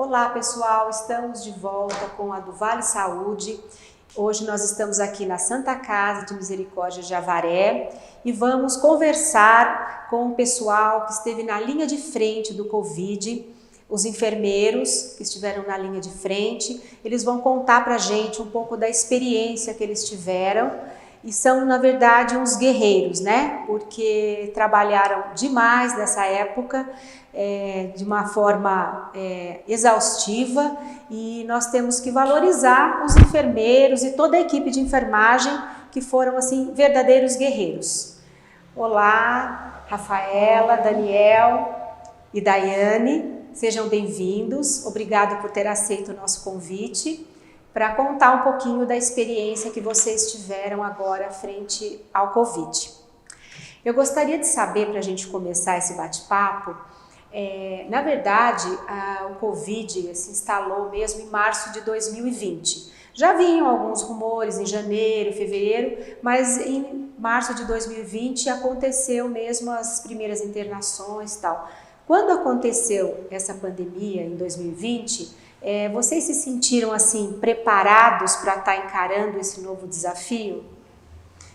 Olá pessoal, estamos de volta com a do Vale Saúde. Hoje nós estamos aqui na Santa Casa de Misericórdia de Avaré e vamos conversar com o pessoal que esteve na linha de frente do Covid, os enfermeiros que estiveram na linha de frente. Eles vão contar pra gente um pouco da experiência que eles tiveram e são, na verdade, uns guerreiros, né? Porque trabalharam demais nessa época, de uma forma exaustiva, e nós temos que valorizar os enfermeiros e toda a equipe de enfermagem que foram, assim, verdadeiros guerreiros. Olá, Rafaela, Daniel e Daiane, sejam bem-vindos. Obrigada por ter aceito o nosso convite para contar um pouquinho da experiência que vocês tiveram agora frente ao Covid. Eu gostaria de saber, para a gente começar esse bate-papo, na verdade, o Covid se instalou mesmo em março de 2020. Já vinham alguns rumores em janeiro, fevereiro, mas em março de 2020 aconteceu mesmo as primeiras internações e tal. Quando aconteceu essa pandemia em 2020, vocês se sentiram assim preparados para estar encarando esse novo desafio?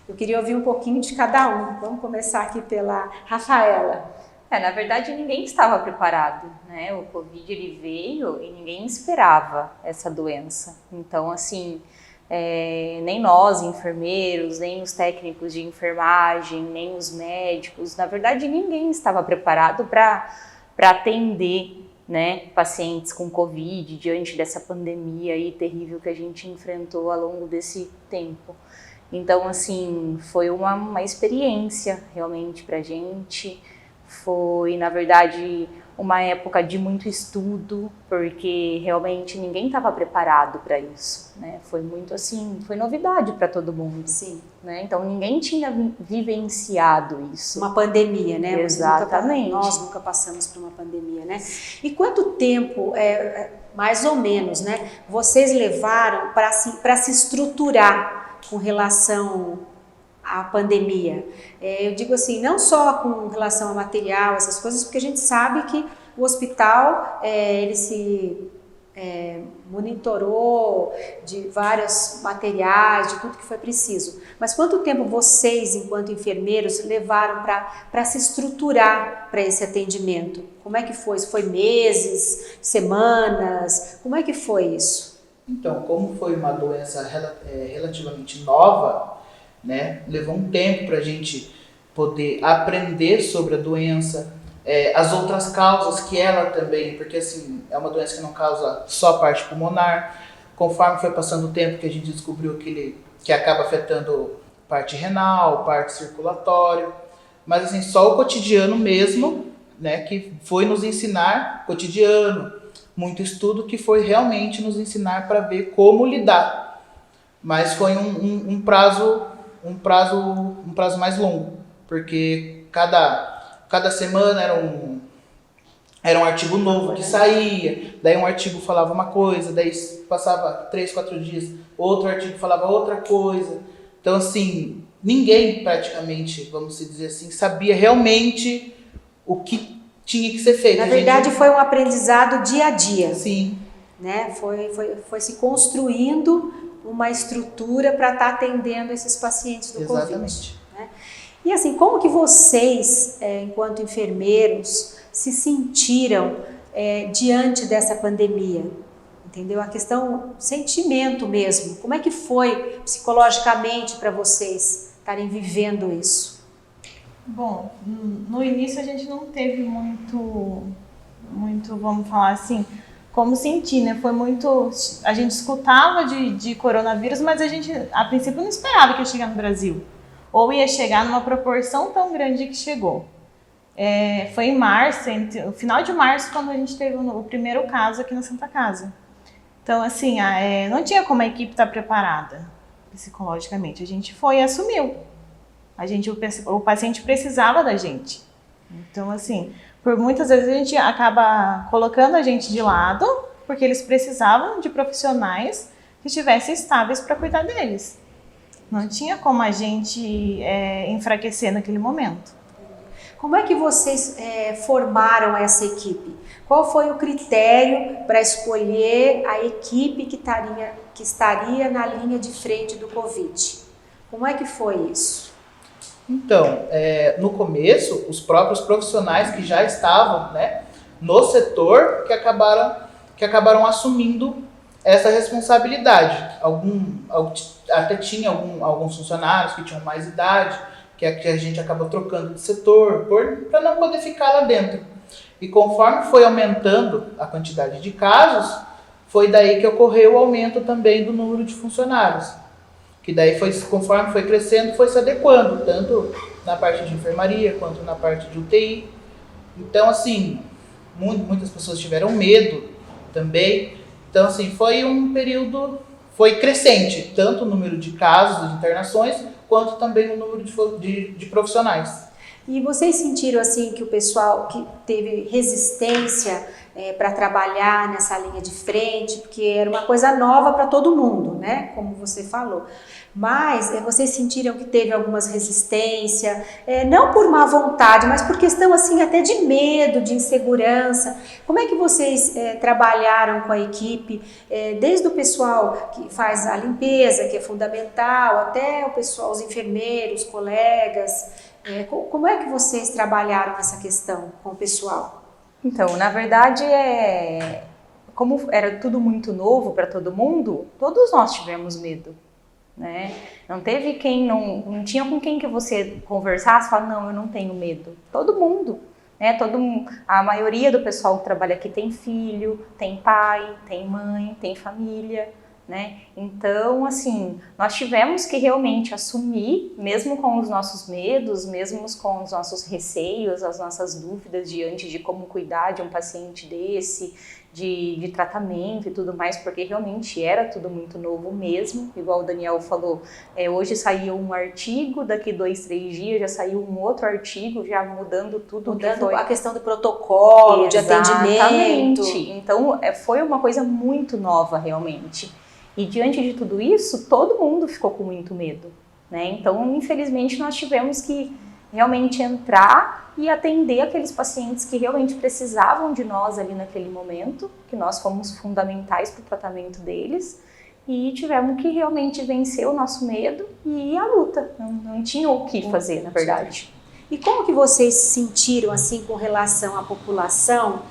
Eu queria ouvir um pouquinho de cada um. Vamos começar aqui pela Rafaela. Na verdade, ninguém estava preparado, né? O Covid ele veio e ninguém esperava essa doença. Então, assim, nem nós, enfermeiros, nem os técnicos de enfermagem, nem os médicos, na verdade, ninguém estava preparado para atender, né, pacientes com Covid diante dessa pandemia aí terrível que a gente enfrentou ao longo desse tempo. Então, assim, foi uma experiência realmente pra gente. Foi, na verdade, uma época de muito estudo, porque realmente ninguém estava preparado para isso, né? Foi muito assim, foi novidade para todo mundo. Sim. Né? Então ninguém tinha vivenciado isso. Uma pandemia, né? Exatamente. Nós nunca passamos por uma pandemia, né? E quanto tempo, mais ou menos, né, vocês levaram para se estruturar com relação a pandemia? Eu digo assim, não só com relação a material, essas coisas, porque a gente sabe que o hospital, ele se monitorou de vários materiais, de tudo que foi preciso. Mas quanto tempo vocês, enquanto enfermeiros, levaram para se estruturar para esse atendimento? Como é que foi? Foi meses, semanas? Como é que foi isso? Então, como foi uma doença relativamente nova, né? Levou um tempo para a gente poder aprender sobre a doença, as outras causas que ela também, porque assim, é uma doença que não causa só a parte pulmonar. Conforme foi passando o tempo que a gente descobriu que acaba afetando parte renal, parte circulatória, mas assim, só o cotidiano mesmo, né, que foi nos ensinar, cotidiano, muito estudo que foi realmente nos ensinar para ver como lidar, mas foi um prazo mais longo, porque cada semana era um artigo novo que saía, daí um artigo falava uma coisa, daí passava 3, 4 dias, outro artigo falava outra coisa. Então, assim, ninguém praticamente, vamos dizer assim, sabia realmente o que tinha que ser feito. Na verdade, foi um aprendizado dia a dia. Sim. Né? Foi se construindo uma estrutura para estar atendendo esses pacientes do Covid. Exatamente. Né? E assim, como que vocês, enquanto enfermeiros, se sentiram diante dessa pandemia? Entendeu? A questão sentimento mesmo. Como é que foi psicologicamente para vocês estarem vivendo isso? Bom, no início a gente não teve muito, vamos falar assim, como sentir, né? Foi muito... A gente escutava de coronavírus, mas a gente, a princípio, não esperava que ia chegar no Brasil. Ou ia chegar numa proporção tão grande que chegou. Foi em março, no final de março, quando a gente teve o primeiro caso aqui na Santa Casa. Então, assim, não tinha como a equipe estar preparada psicologicamente. A gente foi e assumiu. O paciente precisava da gente. Então, assim, por muitas vezes a gente acaba colocando a gente de lado, porque eles precisavam de profissionais que estivessem estáveis para cuidar deles. Não tinha como a gente enfraquecer naquele momento. Como é que vocês formaram essa equipe? Qual foi o critério para escolher a equipe que estaria na linha de frente do Covid? Como é que foi isso? Então, no começo, os próprios profissionais que já estavam, né, no setor que acabaram assumindo essa responsabilidade. Até tinha alguns funcionários que tinham mais idade, que a gente acabou trocando de setor, para não poder ficar lá dentro. E conforme foi aumentando a quantidade de casos, foi daí que ocorreu o aumento também do número de funcionários. Que daí, conforme foi crescendo, foi se adequando, tanto na parte de enfermaria quanto na parte de UTI. Então, assim, muitas pessoas tiveram medo também. Então, assim, foi um período, foi crescente, tanto o número de casos, de internações, quanto também o número de profissionais. E vocês sentiram assim que o pessoal que teve resistência para trabalhar nessa linha de frente, porque era uma coisa nova para todo mundo, né? Como você falou. Mas vocês sentiram que teve algumas resistências, não por má vontade, mas por questão assim até de medo, de insegurança. Como é que vocês trabalharam com a equipe, desde o pessoal que faz a limpeza, que é fundamental, até o pessoal, os enfermeiros, colegas? Como é que vocês trabalharam essa questão com o pessoal? Então, na verdade, como era tudo muito novo para todo mundo, todos nós tivemos medo, né? Não teve não tinha com quem que você conversasse e falar, não, eu não tenho medo. Todo mundo, né? A maioria do pessoal que trabalha aqui tem filho, tem pai, tem mãe, tem família, né? Então, assim, nós tivemos que realmente assumir, mesmo com os nossos medos, mesmo com os nossos receios, as nossas dúvidas diante de como cuidar de um paciente desse, de tratamento e tudo mais, porque realmente era tudo muito novo mesmo, igual o Daniel falou, hoje saiu um artigo, daqui 2, 3 dias já saiu um outro artigo, já mudando tudo. Mudando a questão do protocolo, exatamente, de atendimento. Então, foi uma coisa muito nova realmente. E diante de tudo isso, todo mundo ficou com muito medo, né? Então, infelizmente, nós tivemos que realmente entrar e atender aqueles pacientes que realmente precisavam de nós ali naquele momento, que nós fomos fundamentais para o tratamento deles, e tivemos que realmente vencer o nosso medo e ir à luta. Não tinha o que fazer, na verdade. E como que vocês se sentiram assim com relação à população?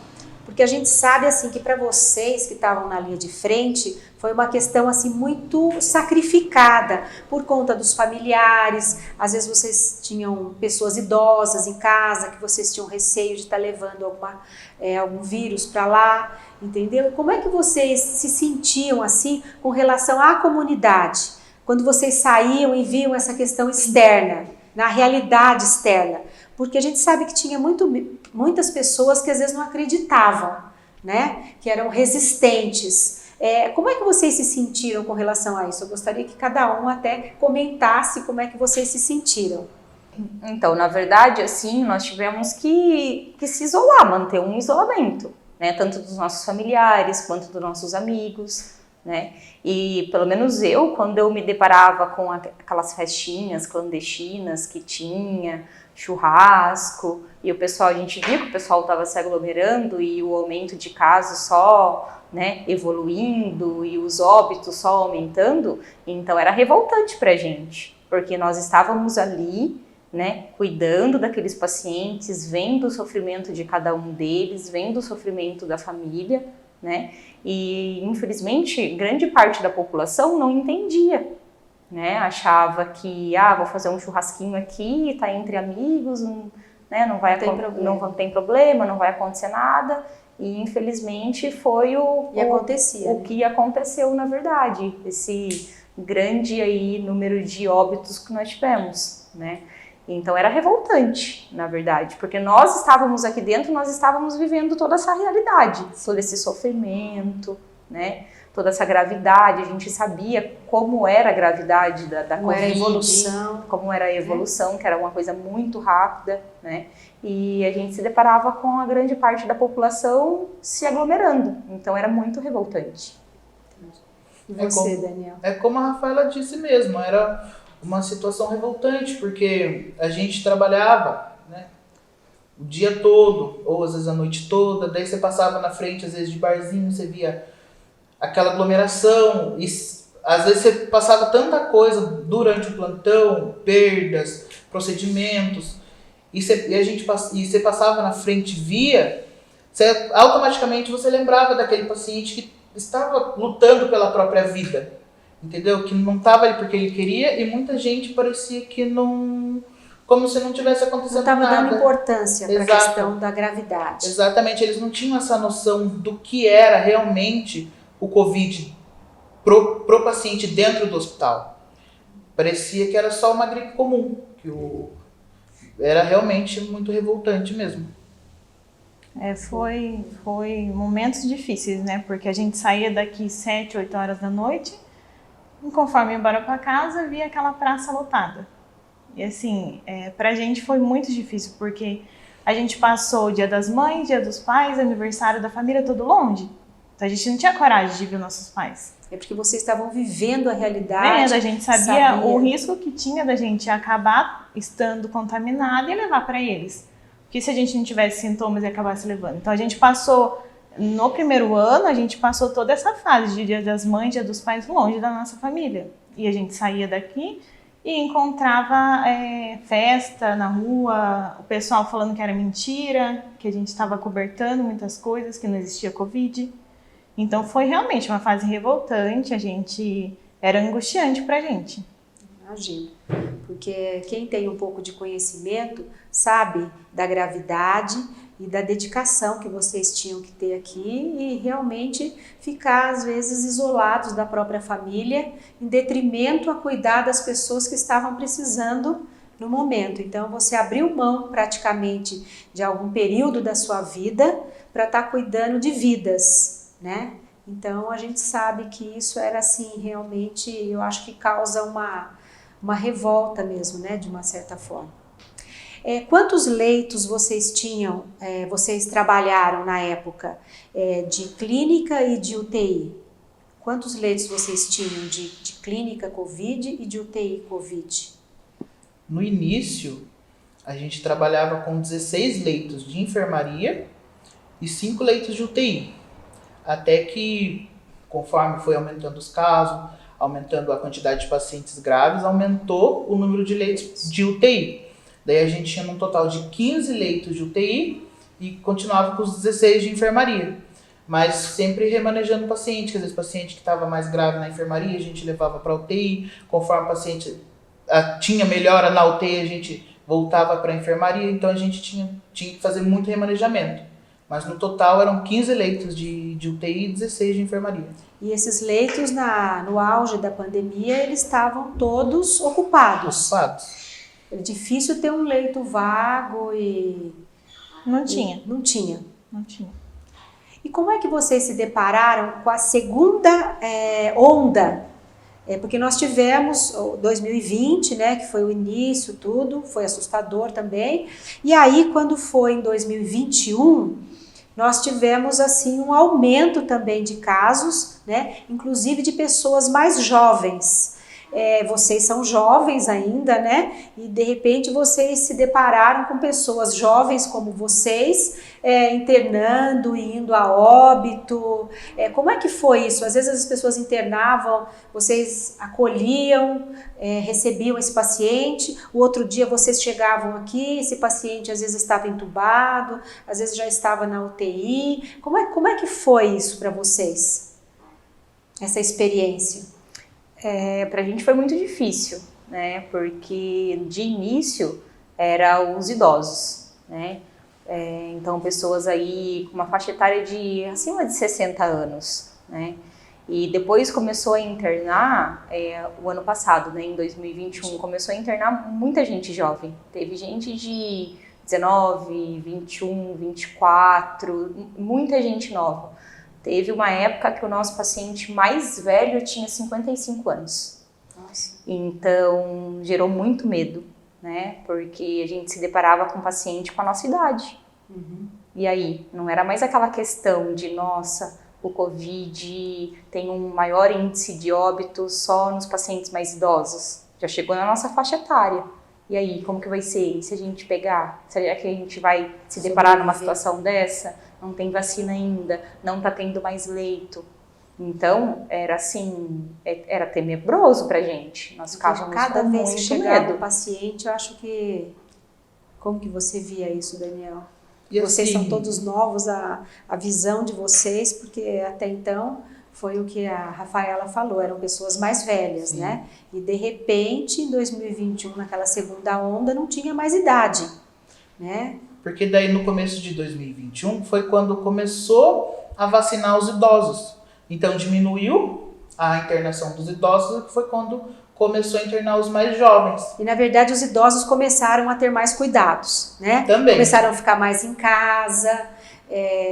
Porque a gente sabe assim que para vocês que estavam na linha de frente foi uma questão assim muito sacrificada por conta dos familiares. Às vezes vocês tinham pessoas idosas em casa que vocês tinham receio de estar levando algum vírus para lá, entendeu? Como é que vocês se sentiam assim com relação à comunidade quando vocês saíam e viam essa questão externa, na realidade externa? Porque a gente sabe que tinha muitas pessoas que às vezes não acreditavam, né? Que eram resistentes. Como é que vocês se sentiram com relação a isso? Eu gostaria que cada um até comentasse como é que vocês se sentiram. Então, na verdade, assim, nós tivemos que se isolar, manter um isolamento, né? Tanto dos nossos familiares quanto dos nossos amigos, né? E pelo menos eu, quando eu me deparava com aquelas festinhas clandestinas que tinha, churrasco, e a gente via que o pessoal estava se aglomerando e o aumento de casos só, né, evoluindo e os óbitos só aumentando, então era revoltante pra gente, porque nós estávamos ali, né, cuidando daqueles pacientes, vendo o sofrimento de cada um deles, vendo o sofrimento da família, né, e infelizmente grande parte da população não entendia, né, achava que, vou fazer um churrasquinho aqui, tá entre amigos, né, não tem problema, não vai acontecer nada, e infelizmente foi o que aconteceu na verdade, esse grande aí número de óbitos que nós tivemos, né. Então era revoltante, na verdade, porque nós estávamos aqui dentro, nós estávamos vivendo toda essa realidade, todo esse sofrimento, né? Toda essa gravidade, a gente sabia como era a gravidade da como Covid, como era a evolução, que era uma coisa muito rápida, né? E a gente se deparava com a grande parte da população se aglomerando, então era muito revoltante. E você, Daniel? Como a Rafaela disse mesmo, era uma situação revoltante, porque a gente trabalhava, né, o dia todo, ou às vezes a noite toda, daí você passava na frente, às vezes de barzinho, você via aquela aglomeração, e às vezes você passava tanta coisa durante o plantão, perdas, procedimentos, e você passava na frente, via, automaticamente você lembrava daquele paciente que estava lutando pela própria vida, entendeu? Que não estava ali porque ele queria, e muita gente parecia que não, como se não tivesse acontecendo Não nada. estava dando importância para a questão da gravidade. Exatamente, eles não tinham essa noção do que era realmente o Covid pro paciente dentro do hospital. Parecia que era só uma gripe comum, era realmente muito revoltante mesmo. Foi momentos difíceis, né? Porque a gente saía daqui 7, 8 horas da noite, e conforme ia embora para casa, via aquela praça lotada. E assim, pra gente foi muito difícil, porque a gente passou o Dia das Mães, Dia dos Pais, aniversário da família, tudo longe. Então a gente não tinha coragem de ver nossos pais. É porque vocês estavam vivendo a realidade. A gente sabia o risco que tinha da gente acabar estando contaminado e levar para eles. Porque se a gente não tivesse sintomas e acabasse levando. Então a gente passou, no primeiro ano, a gente passou toda essa fase de Dia das Mães, Dia dos Pais, longe da nossa família. E a gente saía daqui e encontrava festa na rua, o pessoal falando que era mentira, que a gente estava cobertando muitas coisas, que não existia Covid. Então foi realmente uma fase revoltante, era angustiante pra gente. Imagino, porque quem tem um pouco de conhecimento sabe da gravidade e da dedicação que vocês tinham que ter aqui e realmente ficar às vezes isolados da própria família em detrimento a cuidar das pessoas que estavam precisando no momento. Então você abriu mão praticamente de algum período da sua vida para estar cuidando de vidas, né? Então a gente sabe que isso era assim, realmente, eu acho que causa uma revolta mesmo, né, de uma certa forma. Quantos leitos vocês tinham, vocês trabalharam na época de clínica e de UTI? Quantos leitos vocês tinham de clínica Covid e de UTI Covid? No início, a gente trabalhava com 16 leitos de enfermaria e 5 leitos de UTI. Até que, conforme foi aumentando os casos, aumentando a quantidade de pacientes graves, aumentou o número de leitos de UTI. Daí a gente tinha um total de 15 leitos de UTI e continuava com os 16 de enfermaria. Mas sempre remanejando o paciente, que às vezes o paciente que estava mais grave na enfermaria, a gente levava para a UTI, conforme o paciente tinha melhora na UTI, a gente voltava para a enfermaria, então a gente tinha que fazer muito remanejamento. Mas no total eram 15 leitos de UTI e 16 de enfermaria. E esses leitos, no auge da pandemia, eles estavam todos ocupados. É difícil ter um leito vago e... Não tinha. Não tinha. Não tinha. E como é que vocês se depararam com a segunda onda? Porque nós tivemos 2020, né, que foi o início, tudo, foi assustador também. E aí, quando foi em 2021... nós tivemos assim um aumento também de casos, né? Inclusive de pessoas mais jovens. Vocês são jovens ainda, né? E de repente vocês se depararam com pessoas jovens como vocês, internando e indo a óbito. Como é que foi isso? Às vezes as pessoas internavam, vocês acolhiam, recebiam esse paciente, o outro dia vocês chegavam aqui, esse paciente às vezes estava entubado, às vezes já estava na UTI. Como é que foi isso para vocês? Essa experiência? Pra gente foi muito difícil, né? Porque de início eram os idosos, né? Então pessoas aí com uma faixa etária de acima de 60 anos, né? E depois começou a internar, o ano passado, né, em 2021, começou a internar muita gente jovem. Teve gente de 19, 21, 24, muita gente nova. Teve uma época que o nosso paciente mais velho tinha 55 anos. Nossa. Então, gerou muito medo, né? Porque a gente se deparava com um paciente com a nossa idade. Uhum. E aí, não era mais aquela questão de, nossa, o Covid tem um maior índice de óbito só nos pacientes mais idosos. Já chegou na nossa faixa etária. E aí, como que vai ser? E se a gente pegar? Será que a gente vai se deparar numa situação dessa? Não tem vacina ainda, não está tendo mais leito. Então, era assim, era tenebroso pra gente. Nós ficávamos cada com vez que muito chegava medo. o paciente, eu acho que... Como que você via isso, Daniel? E Vocês assim, são todos novos, a visão de vocês, porque até então foi o que a Rafaela falou, eram pessoas mais velhas, sim, né? E de repente, em 2021, naquela segunda onda, não tinha mais idade, né? porque daí no começo de 2021 foi quando começou a vacinar os idosos. Então diminuiu a internação dos idosos, que foi quando começou a internar os mais jovens. E na verdade os idosos começaram a ter mais cuidados, né? Também. Começaram a ficar mais em casa,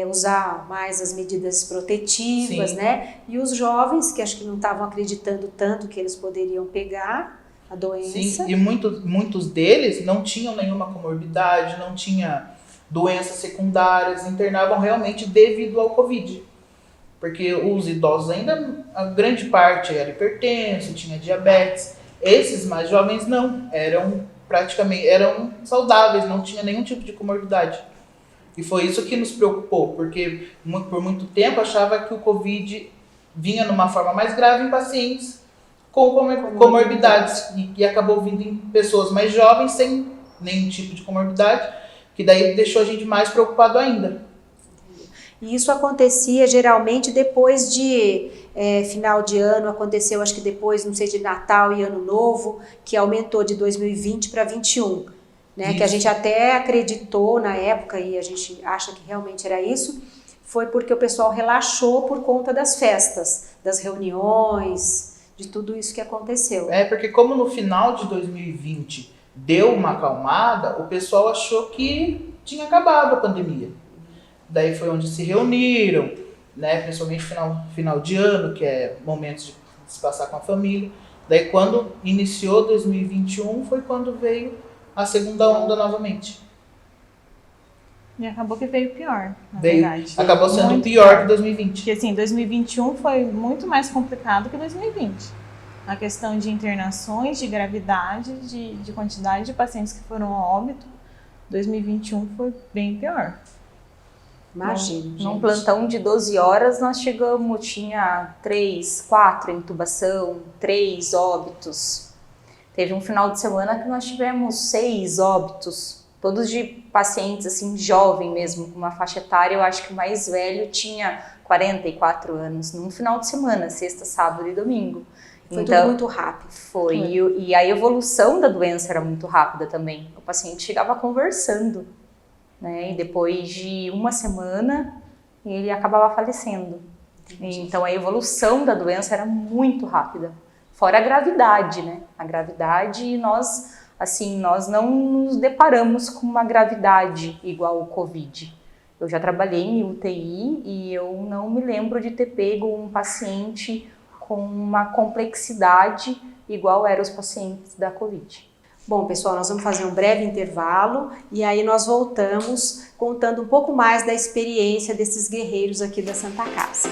usar mais as medidas protetivas, Sim. né? E os jovens, que acho que não estavam acreditando tanto que eles poderiam pegar a doença. Sim, e muitos deles não tinham nenhuma comorbidade, não tinha doenças secundárias, internavam realmente devido ao Covid. Porque os idosos ainda, a grande parte era hipertenso, tinha diabetes. Esses mais jovens não, eram saudáveis, não tinha nenhum tipo de comorbidade. E foi isso que nos preocupou, porque por muito tempo achava que o Covid vinha numa forma mais grave em pacientes com comorbidades e acabou vindo em pessoas mais jovens sem nenhum tipo de comorbidade, que daí deixou a gente mais preocupado ainda. E isso acontecia geralmente depois de final de ano, aconteceu acho que depois, não sei, de Natal e Ano Novo, que aumentou de 2020 para 2021, né? Que a gente até acreditou na época, e a gente acha que realmente era isso, foi porque o pessoal relaxou por conta das festas, das reuniões, de tudo isso que aconteceu. Porque como no final de 2020 deu uma acalmada, o pessoal achou que tinha acabado a pandemia. Daí foi onde se reuniram, né, principalmente final de ano, que é momentos de se passar com a família. Daí quando iniciou 2021 foi quando veio a segunda onda novamente. E acabou que veio pior, na verdade. Acabou sendo Muito pior que 2020. Porque assim, 2021 foi muito mais complicado que 2020. A questão de internações, de gravidade, de quantidade de pacientes que foram a óbito, 2021 foi bem pior. Imagina, Num plantão de 12 horas, nós chegamos, tinha 3, 4 intubação, 3 óbitos. Teve um final de semana que nós tivemos 6 óbitos, todos de pacientes assim, jovem mesmo, com uma faixa etária, eu acho que o mais velho tinha 44 anos, num final de semana, sexta, sábado e domingo. Foi então, tudo muito rápido. Foi. E a evolução da doença era muito rápida também. O paciente chegava conversando, né? E depois de uma semana, ele acabava falecendo. Então, a evolução da doença era muito rápida. Fora a gravidade, né? A gravidade, nós não nos deparamos com uma gravidade igual ao Covid. Eu já trabalhei em UTI e eu não me lembro de ter pego um paciente com uma complexidade igual eram os pacientes da Covid. Bom, pessoal, nós vamos fazer um breve intervalo e aí nós voltamos contando um pouco mais da experiência desses guerreiros aqui da Santa Casa.